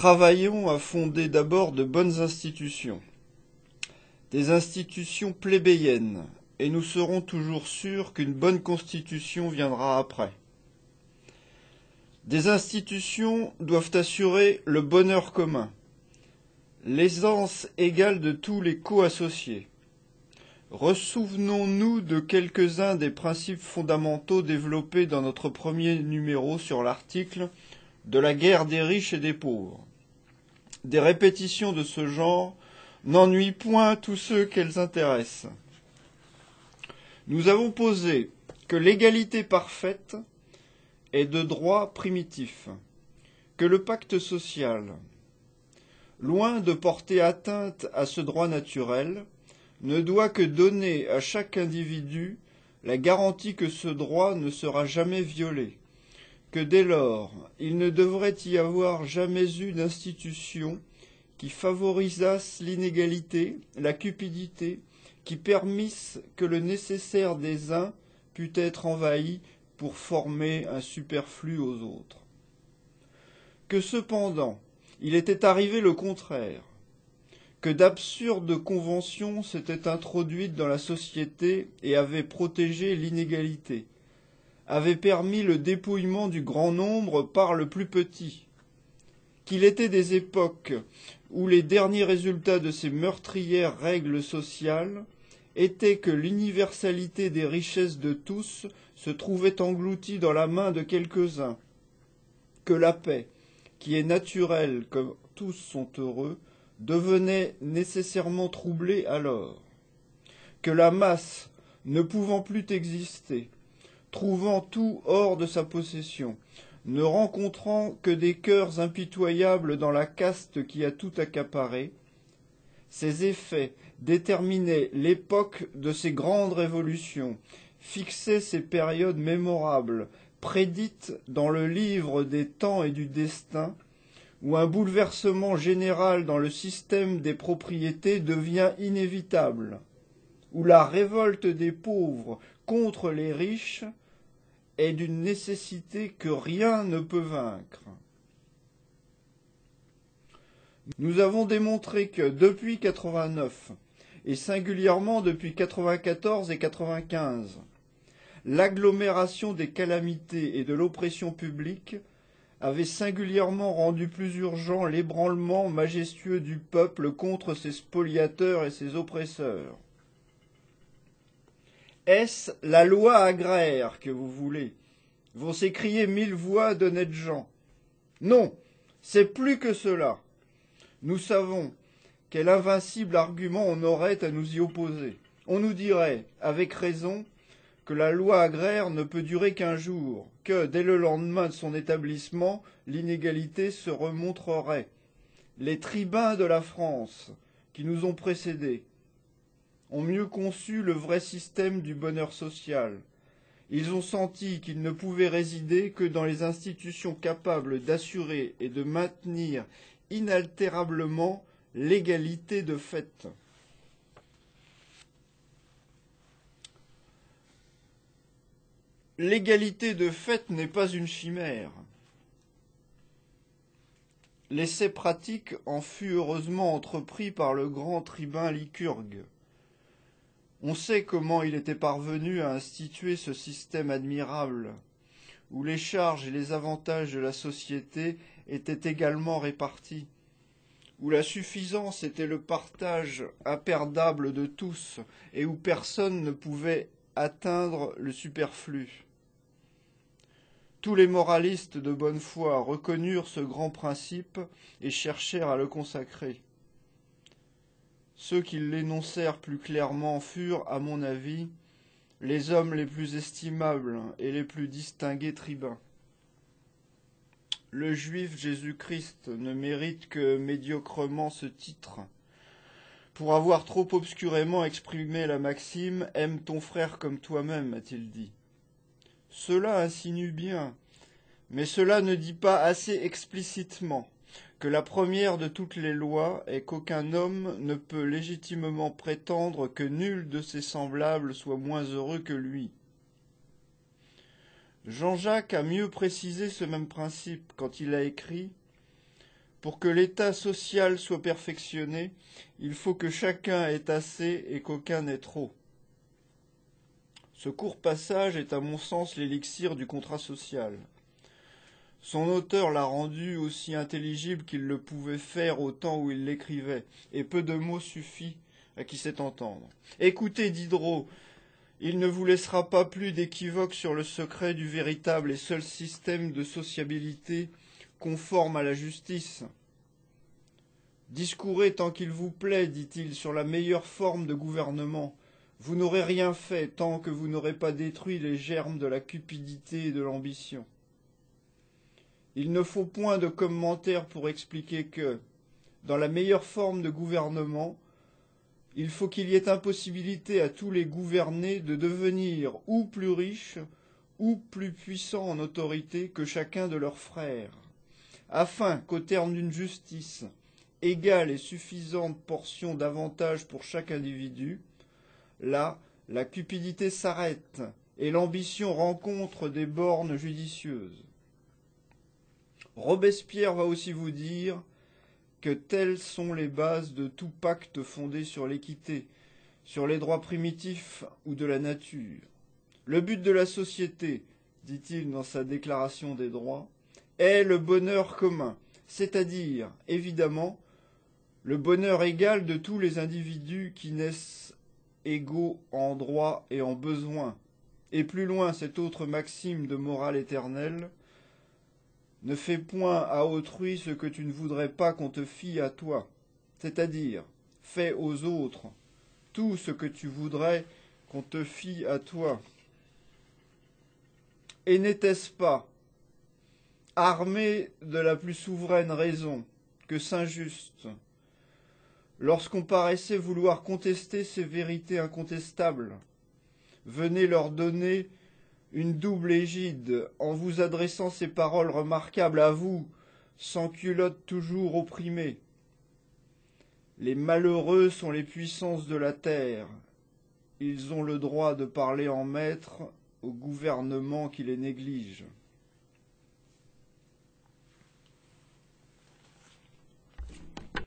Travaillons à fonder d'abord de bonnes institutions, des institutions plébéiennes, et nous serons toujours sûrs qu'une bonne constitution viendra après. Des institutions doivent assurer le bonheur commun, l'aisance égale de tous les co-associés. Ressouvenons-nous de quelques-uns des principes fondamentaux développés dans notre premier numéro sur l'article de la guerre des riches et des pauvres. Des répétitions de ce genre n'ennuient point tous ceux qu'elles intéressent. Nous avons posé que l'égalité parfaite est de droit primitif, que le pacte social, loin de porter atteinte à ce droit naturel, ne doit que donner à chaque individu la garantie que ce droit ne sera jamais violé, que dès lors, il ne devrait y avoir jamais eu d'institution qui favorisasse l'inégalité, la cupidité, qui permisse que le nécessaire des uns pût être envahi pour former un superflu aux autres. Que cependant, il était arrivé le contraire, que d'absurdes conventions s'étaient introduites dans la société et avaient protégé l'inégalité, avaient permis le dépouillement du grand nombre par le plus petit, qu'il était des époques où les derniers résultats de ces meurtrières règles sociales étaient que l'universalité des richesses de tous se trouvait engloutie dans la main de quelques-uns, que la paix, qui est naturelle comme tous sont heureux, devenait nécessairement troublée alors, que la masse, ne pouvant plus exister, trouvant tout hors de sa possession, ne rencontrant que des cœurs impitoyables dans la caste qui a tout accaparé, ces effets déterminaient l'époque de ces grandes révolutions, fixaient ces périodes mémorables, prédites dans le livre des temps et du destin, où un bouleversement général dans le système des propriétés devient inévitable, où la révolte des pauvres contre les riches est d'une nécessité que rien ne peut vaincre. Nous avons démontré que depuis 89, et singulièrement depuis 94 et 95, l'agglomération des calamités et de l'oppression publique avait singulièrement rendu plus urgent l'ébranlement majestueux du peuple contre ses spoliateurs et ses oppresseurs. Est-ce la loi agraire que vous voulez? Vont s'écrier 1000 voix d'honnêtes gens. Non, c'est plus que cela. Nous savons quel invincible argument on aurait à nous y opposer. On nous dirait, avec raison, que la loi agraire ne peut durer qu'un jour, que, dès le lendemain de son établissement, l'inégalité se remontrerait. Les tribuns de la France, qui nous ont précédés, ont mieux conçu le vrai système du bonheur social. Ils ont senti qu'il ne pouvait résider que dans les institutions capables d'assurer et de maintenir inaltérablement l'égalité de fait. L'égalité de fait n'est pas une chimère. L'essai pratique en fut heureusement entrepris par le grand tribun Lycurgue. On sait comment il était parvenu à instituer ce système admirable, où les charges et les avantages de la société étaient également répartis, où la suffisance était le partage imperdable de tous, et où personne ne pouvait atteindre le superflu. Tous les moralistes de bonne foi reconnurent ce grand principe et cherchèrent à le consacrer. Ceux qui l'énoncèrent plus clairement furent, à mon avis, les hommes les plus estimables et les plus distingués tribuns. Le juif Jésus-Christ ne mérite que médiocrement ce titre, pour avoir trop obscurément exprimé la maxime « Aime ton frère comme toi-même », a-t-il dit. Cela insinue bien, mais cela ne dit pas assez explicitement que la première de toutes les lois est qu'aucun homme ne peut légitimement prétendre que nul de ses semblables soit moins heureux que lui. Jean-Jacques a mieux précisé ce même principe quand il a écrit Pour que l'état social soit perfectionné, il faut que chacun ait assez et qu'aucun n'ait trop. Ce court passage est à mon sens l'élixir du contrat social. Son auteur l'a rendu aussi intelligible qu'il le pouvait faire au temps où il l'écrivait, et peu de mots suffit à qui sait entendre. Écoutez Diderot, il ne vous laissera pas plus d'équivoque sur le secret du véritable et seul système de sociabilité conforme à la justice. Discourez tant qu'il vous plaît, dit-il, sur la meilleure forme de gouvernement. Vous n'aurez rien fait tant que vous n'aurez pas détruit les germes de la cupidité et de l'ambition. Il ne faut point de commentaires pour expliquer que, dans la meilleure forme de gouvernement, il faut qu'il y ait impossibilité à tous les gouvernés de devenir ou plus riches ou plus puissants en autorité que chacun de leurs frères, afin qu'au terme d'une justice, égale et suffisante portion d'avantages pour chaque individu, là, la cupidité s'arrête et l'ambition rencontre des bornes judicieuses. Robespierre va aussi vous dire que telles sont les bases de tout pacte fondé sur l'équité, sur les droits primitifs ou de la nature. Le but de la société, dit-il dans sa déclaration des droits, est le bonheur commun, c'est-à-dire, évidemment, le bonheur égal de tous les individus qui naissent égaux en droit et en besoin. Et plus loin, cette autre maxime de morale éternelle, ne fais point à autrui ce que tu ne voudrais pas qu'on te fît à toi, c'est-à-dire, fais aux autres tout ce que tu voudrais qu'on te fît à toi. Et n'était-ce pas, armé de la plus souveraine raison, que Saint-Just, lorsqu'on paraissait vouloir contester ces vérités incontestables, venait leur donner une double égide en vous adressant ces paroles remarquables à vous, sans culottes toujours opprimés. Les malheureux sont les puissances de la terre. Ils ont le droit de parler en maître au gouvernement qui les néglige.